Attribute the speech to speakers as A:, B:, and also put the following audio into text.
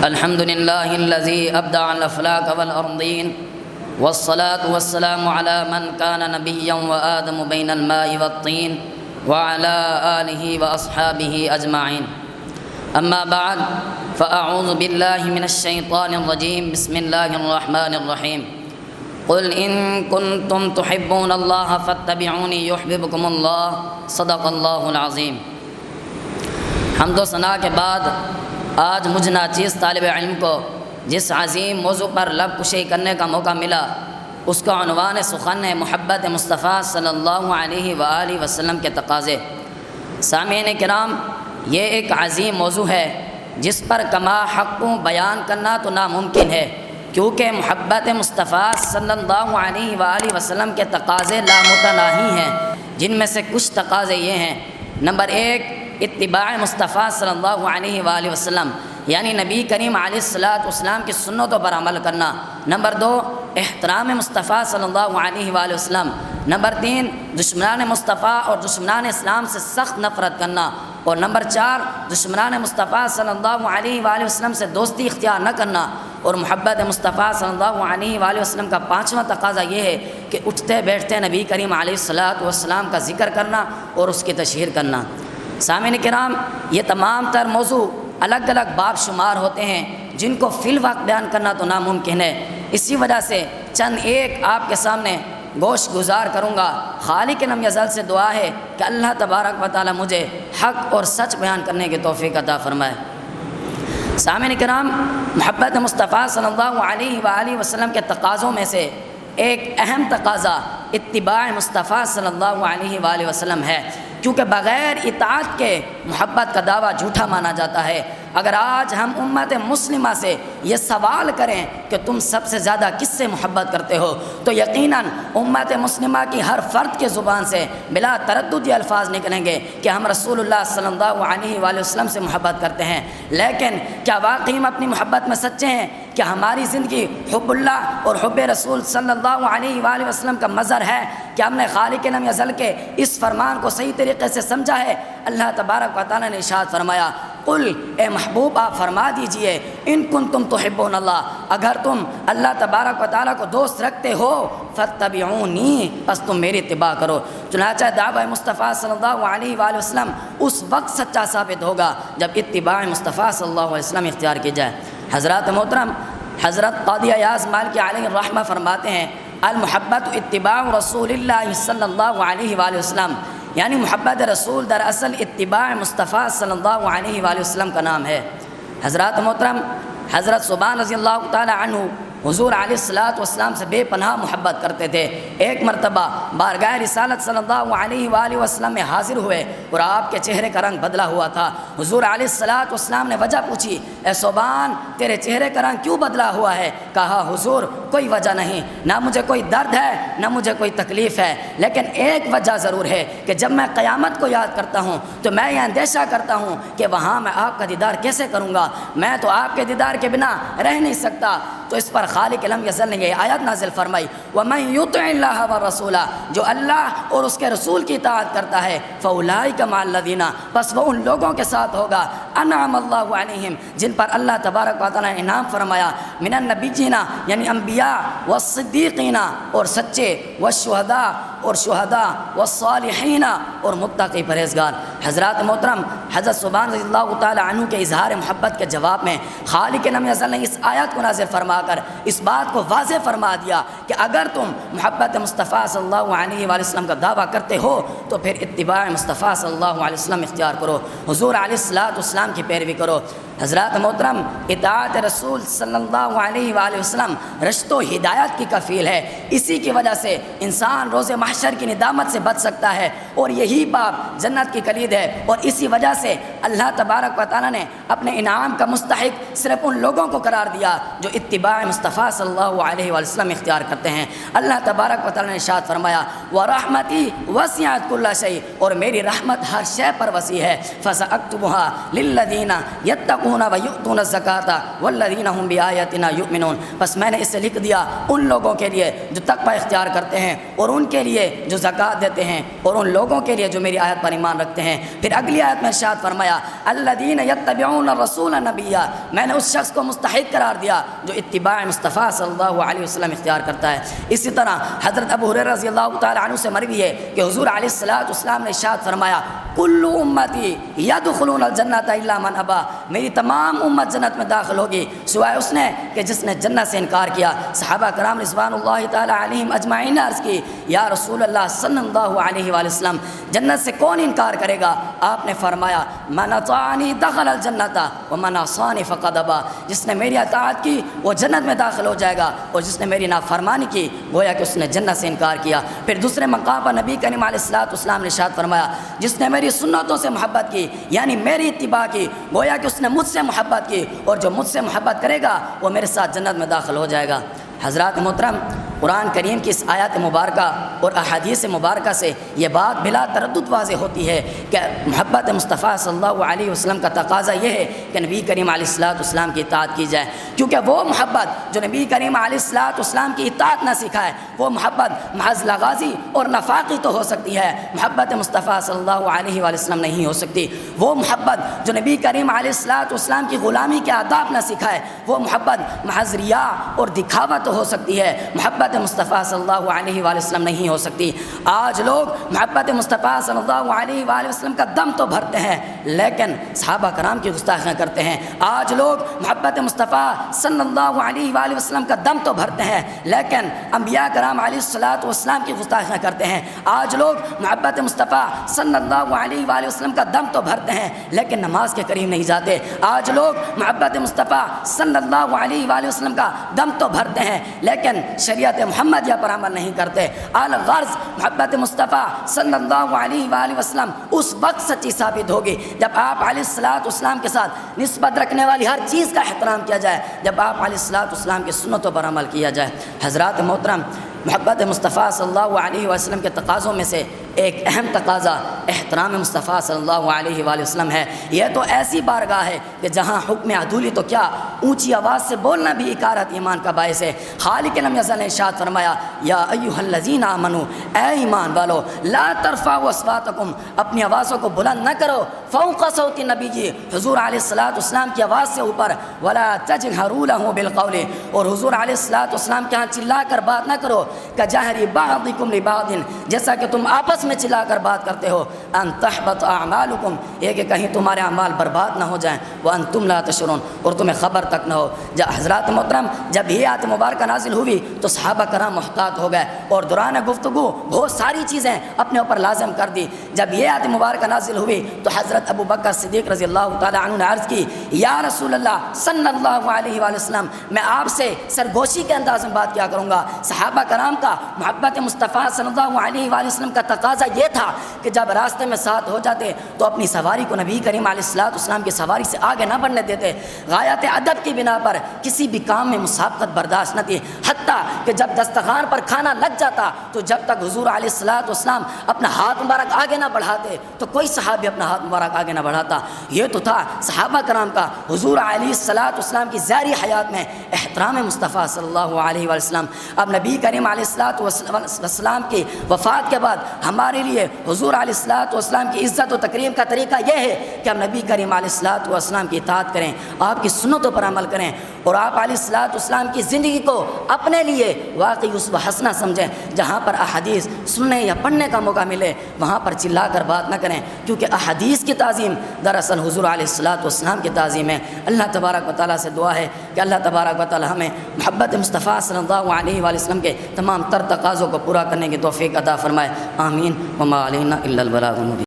A: الحمد لله الذي أبدع الأفلاك والأرضين والصلاة والسلام على من كان نبيا وآدم بين الماء والطين وعلى آله وأصحابه أجمعين. أما بعد فأعوذ بالله من الشيطان الرجيم. بسم الله الرحمن الرحيم. قل إن كنتم تحبون الله فاتبعوني يحببكم الله. صدق الله العظيم. حمد و ثنا کے بعد آج مجھ ناچیز طالب علم کو جس عظیم موضوع پر لب کشی کرنے کا موقع ملا اس کا عنوان سخن ہے محبت مصطفیٰ صلی اللہ علیہ وآلہ وسلم کے تقاضے۔ سامعین کرام، یہ ایک عظیم موضوع ہے جس پر کما حقوں بیان کرنا تو ناممکن ہے، کیونکہ محبت مصطفیٰ صلی اللہ علیہ وآلہ وسلم کے تقاضے لامتناہی ہیں، جن میں سے کچھ تقاضے یہ ہیں۔ نمبر 1، اتباع مصطفیٰ صلی اللہ علیہ وآلہ وسلم، یعنی نبی کریم علیہ السلام کی سنتوں پر عمل کرنا۔ نمبر 2، احترام مصطفیٰ صلی اللہ علیہ وآلہ وسلم۔ نمبر 3، دشمنان مصطفیٰ اور دشمنان اسلام سے سخت نفرت کرنا۔ اور نمبر 4، دشمنان مصطفیٰ صلی اللہ علیہ وآلہ وسلم سے دوستی اختیار نہ کرنا۔ اور محبت مصطفیٰ صلی اللہ علیہ وآلہ وسلم کا 5واں تقاضا یہ ہے کہ اٹھتے بیٹھتے نبی کریم علیہ السلام کا ذکر کرنا اور اس کی تشہیر کرنا۔ سامعین کرام، یہ تمام تر موضوع الگ الگ باب شمار ہوتے ہیں جن کو فی الوقت بیان کرنا تو ناممکن ہے، اسی وجہ سے چند ایک آپ کے سامنے گوش گزار کروں گا۔ خالق لم یزل سے دعا ہے کہ اللہ تبارک و تعالی مجھے حق اور سچ بیان کرنے کی توفیق عطا فرمائے۔ سامعین کرام، محبت مصطفیٰ صلی اللہ علیہ وآلہ وسلم کے تقاضوں میں سے ایک اہم تقاضا اتباع مصطفیٰ صلی اللہ علیہ وآلہ وسلم ہے، کیونکہ بغیر اطاعت کے محبت کا دعویٰ جھوٹا مانا جاتا ہے۔ اگر آج ہم امت مسلمہ سے یہ سوال کریں کہ تم سب سے زیادہ کس سے محبت کرتے ہو، تو یقیناً امت مسلمہ کی ہر فرد کے زبان سے بلا تردد یہ الفاظ نکلیں گے کہ ہم رسول اللہ صلی اللہ علیہ وآلہ وسلم سے محبت کرتے ہیں۔ لیکن کیا واقعی ہم اپنی محبت میں سچے ہیں؟ کیا ہماری زندگی حب اللہ اور حب رسول صلی اللہ علیہ وآلہ وسلم کا مظہر ہے؟ کہ ہم نے خالق لم یزل کے اس فرمان کو صحیح طریقے سے سمجھا ہے؟ اللہ تبارک و تعالی نے ارشاد فرمایا، قل، اے محبوب آپ فرما دیجئے، ان کنتم تحبون اللہ، اگر تم اللہ تبارک و تعالیٰ کو دوست رکھتے ہو فاتبعونی، پس تم میری اتباع کرو۔ چنانچہ دعوی مصطفیٰ صلی اللہ علیہ وآلہ وسلم اس وقت سچا ثابت ہوگا جب اتباع مصطفیٰ صلی اللہ علیہ وسلم اختیار کی جائے۔ حضرات محترم، حضرت قاضی ایاز مالکی علیہ الرحمہ فرماتے ہیں، المحبت اتباع رسول اللہ صلی اللہ علیہ وآلہ وسلم، یعنی محبت رسول دراصل اتباع مصطفیٰ صلی اللہ علیہ وآلہ وسلم کا نام ہے۔ حضرات محترم، حضرت ثوبان رضی اللہ تعالی عنہ حضور علیہ السلام سے بے پناہ محبت کرتے تھے۔ ایک مرتبہ بارگاہ رسالت صلی اللہ علیہ وآلہ وسلم میں حاضر ہوئے اور آپ کے چہرے کا رنگ بدلا ہوا تھا۔ حضور علیہ السلام نے وجہ پوچھی، اے ثوبان، تیرے چہرے کا رنگ کیوں بدلا ہوا ہے؟ کہا، حضور کوئی وجہ نہیں، نہ مجھے کوئی درد ہے نہ مجھے کوئی تکلیف ہے، لیکن ایک وجہ ضرور ہے کہ جب میں قیامت کو یاد کرتا ہوں تو میں یہ اندیشہ کرتا ہوں کہ وہاں میں آپ کا دیدار کیسے کروں گا، میں تو آپ کے دیدار کے بنا رہ نہیں سکتا۔ تو اس پر خالق لم یزل نے یہ آیت نازل فرمائی، وَمَن يُطِعِ اللَّهَ وَالرَّسُولَ، جو اللہ اور اس کے رسول کی اطاعت کرتا ہے، فَأُولَٰئِكَ مَعَ الَّذِينَ، پس وہ ان لوگوں کے ساتھ ہوگا، أَنْعَمَ اللَّهُ عَلَيْهِمْ، جن پر اللہ تبارک و تعالیٰ نے انعام فرمایا، مِنَ النَّبِيِّينَ، یعنی انبیاء، والصدیقین، اور سچے، والشہداء، اور شہداء، والصالحین، اور متقی پرہیزگار۔ حضرات محترم، حضرت ثوبان رضی اللہ تعالی عنہ کے اظہار محبت کے جواب میں خالق لم یزل نے اس آیت کو نازل فرما کر اس بات کو واضح فرما دیا کہ اگر تم محبت مصطفیٰ صلی اللہ علیہ وآلہ وسلم کا دعویٰ کرتے ہو تو پھر اتباع مصطفیٰ صلی اللہ علیہ وسلم اختیار کرو، حضور علیہ السلام کی پیروی کرو۔ حضرات محترم، اطاعت رسول صلی اللہ علیہ وآلہ وسلم رشد و ہدایت کی کفیل ہے، اسی کی وجہ سے انسان روز محشر کی ندامت سے بچ سکتا ہے، اور یہی باب جنت کی کلید ہے۔ اور اسی وجہ سے اللہ تبارک و تعالیٰ نے اپنے انعام کا مستحق صرف ان لوگوں کو قرار دیا جو اتباع مصطفیٰ صلی اللہ علیہ وآلہ وسلم اختیار کرتے ہیں۔ اللہ تبارک و تعالیٰ نے ارشاد فرمایا، وَرَحْمَتِي وَسِعَتْ كُلَّ شَيْءٍ، اور میری رحمت ہر شے پر وسیع ہے، فَسَأَكْتُبُهَا لِلَّذِينَ يَتَّقُونَ یصدقون ویؤتون الزکاۃ والذین هم بآیاتنا یؤمنون، بس میں نے اسے لکھ دیا ان لوگوں کے لیے جو تقوی اختیار کرتے ہیں اور ان کے لیے جو زکوٰۃ دیتے ہیں اور ان لوگوں کے لیے جو میری آیت پر ایمان رکھتے ہیں۔ پھر اگلی آیت میں ارشاد فرمایا الذین یتبعون الرسول نبیا، میں نے اس شخص کو مستحق قرار دیا جو اتباع مصطفیٰ صلی اللہ علیہ وسلم اختیار کرتا ہے۔ اسی طرح حضرت ابو ہریرہ رضی اللہ تعالی عنہ سے مروی ہے کہ حضور علیہ السلام نے ارشاد فرمایا کل امتی یدخلون الجنۃ الا من ابا، میری تمام امت جنت میں داخل ہوگی سوائے اس نے کہ جس نے جنت سے انکار کیا۔ صحابہ کرام رضوان اللہ تعالی علیہم اجمعین نے عرض کی یا رسول اللہ صلی اللہ علیہ وآلہ وسلم جنت سے کون انکار کرے گا؟ آپ نے فرمایا من اطاعنی دخل الجنۃ ومن عصانی فقد ابا، جس نے میری اطاعت کی وہ جنت میں داخل ہو جائے گا اور جس نے میری نافرمانی کی گویا کہ اس نے جنت سے انکار کیا۔ پھر دوسرے مقام پر نبی کریم علیہ السلام نے ارشاد فرمایا جس نے میری سنتوں سے محبت کی یعنی میری اتباع کی گویا کہ اس نے مجھ سے محبت کی اور جو مجھ سے محبت کرے گا وہ میرے ساتھ جنت میں داخل ہو جائے گا۔ حضرات محترم، قرآن کریم کی اس آیات مبارکہ اور احادیث مبارکہ سے یہ بات بلا تردد واضح ہوتی ہے کہ محبت مصطفیٰ صلی اللہ علیہ وسلم کا تقاضا یہ ہے کہ نبی کریم علیہ السلام کی اطاعت کی جائے، کیونکہ وہ محبت جو نبی کریم علیہ السلام کی اطاعت نہ سکھائے وہ محبت محض لغازی اور نفاقی تو ہو سکتی ہے، محبت مصطفیٰ صلی اللہ علیہ وسلم نہیں ہو سکتی۔ وہ محبت جو نبی کریم علیہ السلام کی غلامی کے آداب نہ سکھائے وہ محبت محض ریا اور دکھاوا تو ہو سکتی ہے، محبت مصطفیٰ صلی اللہ علیہ وآلہ وسلم نہیں ہو سکتی۔ آج لوگ محبت مصطفیٰ صلی اللہ علیہ وآلہ وسلم کا دم تو بھرتے ہیں لیکن صحابہ کرام کی گستاخیاں کرتے ہیں۔ آج لوگ محبت مصطفیٰ صلی اللہ علیہ وآلہ وسلم کا دم تو بھرتے ہیں لیکن انبیاء کرام علیہ السلام کی گستاخیاں کرتے ہیں۔ آج لوگ محبت مصطفیٰ صلی اللہ علیہ وآلہ وسلم کا دم تو بھرتے ہیں لیکن نماز کے قریب نہیں جاتے۔ آج لوگ محبت مصطفیٰ صلی اللہ علیہ وآلہ وسلم کا دم تو بھرتے ہیں لیکن شریعت محمدیہ پر عمل نہیں کرتے۔ الغرض محبت مصطفیٰ صلی اللہ علیہ وآلہ وسلم اس وقت سچی ثابت ہوگی جب آپ علیہ السلام کے ساتھ نسبت رکھنے والی ہر چیز کا احترام کیا جائے، جب آپ علیہ السلام کی سنتوں پر عمل کیا جائے۔ حضرات محترم، محبت مصطفیٰ صلی اللہ علیہ وسلم کے تقاضوں میں سے ایک اہم تقاضا احترام مصطفیٰ صلی اللہ علیہ وآلہ وسلم ہے۔ یہ تو ایسی بارگاہ ہے کہ جہاں حکم عدولی تو کیا اونچی آواز سے بولنا بھی اکارت ایمان کا باعث ہے۔ خالق لم یزل نے ارشاد فرمایا یا ایھا الذین آمنوا، اے ایمان والو لا ترفعوا اصواتکم، اپنی آوازوں کو بلند نہ کرو فوق صوت النبی، حضور علیہ السلام کی آواز سے اوپر، ولا تجہروا لہ بالقول، اور حضور علیہ السلام کے ہاں چلا کر بات نہ کرو کجہر بعضکم لبعض، جیسا کہ تم آپس میں چلا کر بات کرتے ہو، ان تحبط اعمالکم، یہ کہ کہیں تمہارے اعمال برباد نہ ہو جائیں، وانتم لا تشعرون، اور تمہیں خبر تک نہ ہو۔ حضرات محترم، جب یہ آیت مبارکہ نازل ہوئی تو صحابہ کرام محتاط ہو گئے اور دوران گفتگو بہت ساری چیزیں اپنے اوپر لازم کر دی۔ جب یہ آیت مبارکہ نازل ہوئی تو حضرت ابو بکر صدیق رضی اللہ تعالی عنہ نے عرض کی یا رسول اللہ صلی اللہ علیہ وآلہ وسلم، میں آپ سے سرگوشی کے انداز میں بات کیا کروں گا۔ صحابہ کرام کا محبت مصطفیٰ صلی اللہ علیہ وآلہ وسلم کا تقاضا یہ تھا کہ جب راستے میں ساتھ ہو جاتے تو اپنی سواری کو نبی کریم علیہ السلام کی سواری سے آگے نہ بڑھنے دیتے۔ غایت ادب کی بنا پر کسی بھی کام میں مسابقت برداشت نہ تھی، حتیٰ کہ جب دسترخوان پر کھانا لگ جاتا تو جب تک حضور علیہ السلام اپنا ہاتھ مبارک آگے نہ بڑھاتے تو کوئی صحابی اپنا ہاتھ مبارک آگے نہ بڑھاتا۔ یہ تو تھا صحابہ کرام کا حضور علیہ السلام کی ظاہری حیات میں احترام مصطفیٰ صلی اللہ علیہ وسلم۔ اب نبی کریم علیہ السلام کی وفات کے بعد ہمارے لیے حضور علیہ السلام کی عزت و تکریم کا طریقہ یہ ہے کہ ہم نبی کریم علیہ السلام کی اطاعت کریں، آپ کی سنتوں پر عمل کریں اور آپ علیہ السلام کی زندگی کو اپنے لیے واقعی اسوہ حسنہ سمجھیں۔ جہاں پر احادیث سننے یا پڑھنے کا موقع ملے وہاں پر چلا کر بات نہ کریں، کیونکہ احادیث کی تعظیم دراصل حضور علیہ السلام کی تعظیم ہے۔ اللہ تبارک و تعالیٰ سے دعا ہے کہ اللہ تبارک و تعالیٰ ہمیں محبت مصطفیٰ صلی اللہ علیہ وآلہ وسلم کے تمام تر تقاضوں کو پورا کرنے کی توفیق عطا فرمائے، آمین۔ وما علینا الا البلاغ المبین۔